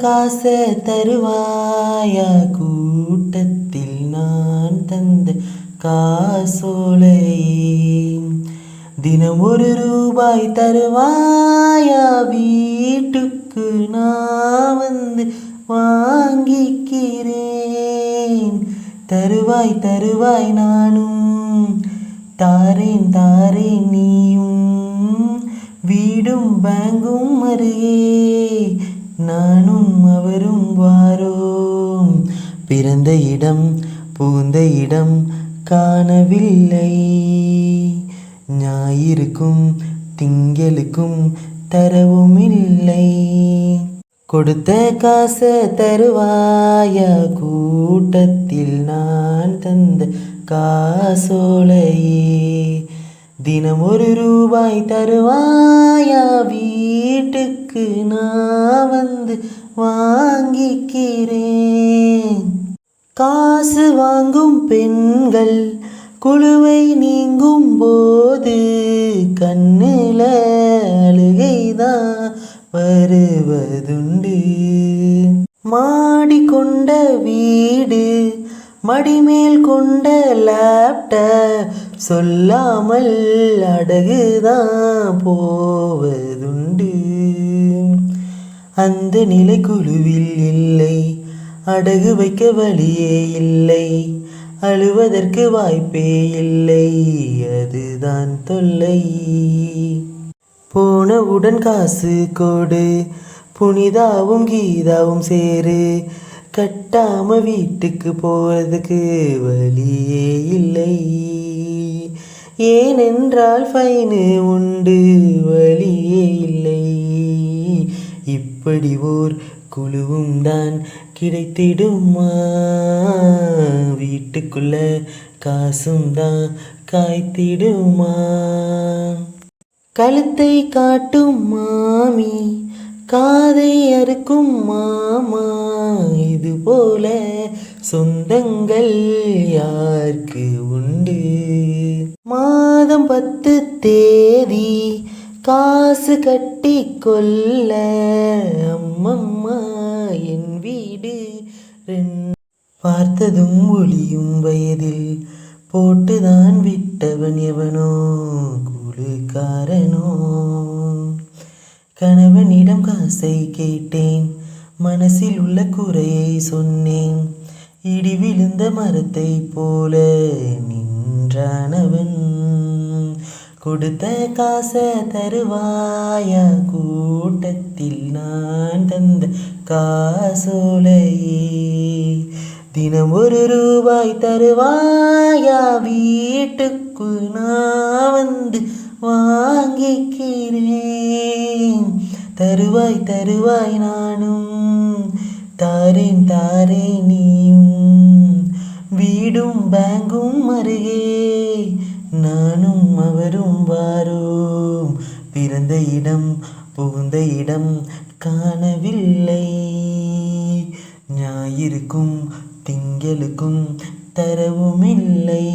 காசை தருவாயா கூட்டத்தில் நான் தந்த காசோலையே, தினம் ₹1 தருவாயா வீட்டுக்கு நான் வந்து வாங்கிக்கிறேன். தருவாய் தருவாய் நானும் தாரேன் தாரேன் நீயும், வீடும் பேங்கும் அருகே நானும் அவரும் வாரோம். பிறந்த இடம் புகுந்த இடம் காணவில்லை, ஞாயிறுக்கும் திங்களுக்கும் தரவும் இல்லை. கொடுத்த காசை தருவாயா கூட்டத்தில் நான் தந்த காசோலையே, தினம் ₹1 தருவாயா வீட்டுக்கு நான் வந்து வாங்கிக்கிறேன். காசு வாங்கும் பெண்கள் குழுவை நீங்கும் போது கண்ணுல அழுகைதான் வருவதுண்டு. மாடி கொண்ட வீடு மடிமேல் கொண்ட லேப்டாப் சொல்லாமல் அடகுதான் போவதுண்டு. அந்த நிலை குழுவில் இல்லை, அடகு வைக்க வழியே இல்லை, அழுவதற்கு வாய்ப்பே இல்லை, அதுதான் தொல்லை. போனவுடன் காசு கொடு, புனிதாவும் கீதாவும் சேரு, கட்டாம வீட்டுக்கு போறதுக்கு வழியே இல்லை. ஏனென்றால் ஃபைனு உண்டு, வழியே இல்லை. இப்படி ஓர் குழுவும் தான் கிடைத்திடுமா, வீட்டுக்குள்ள காசும் தான் காய்த்திடுமா. கழுத்தை காட்டும் மாமி காதை அறுக்கும் மாமா, இது போல சொந்தங்கள் யாருக்கு உண்டு. மாதம் 10 தேதி காசு கட்டி கொள்ள அம்மம்மா என் வீடு பார்த்ததும் ஒளியும் வயதில் போட்டுதான் விட்டவன் எவனோ கூலிக்காரனோ. கணவனிடம் காசை கேட்டேன், மனசில் உள்ள குறையை சொன்னேன், இடி விழுந்த மரத்தை போல நின்றானவன். கொடுத்த காசை தருவாயா கூட்டத்தில் நான் தந்த காசோலையே, தினம் ₹1 தருவாயா வீட்டுக்கு நான் வந்து வாங்கிக்கிறேன். தருவாய் தருவாய் நானும் தாரேன் தாரேன் நீயும், வீடும் பேங்கும் அருகே நானும் அவரும் வாரோம். பிறந்த இடம் புகுந்த இடம் காணவில்லை, ஞாயிறுக்கும் திங்களுக்கும் தரவும் இல்லை.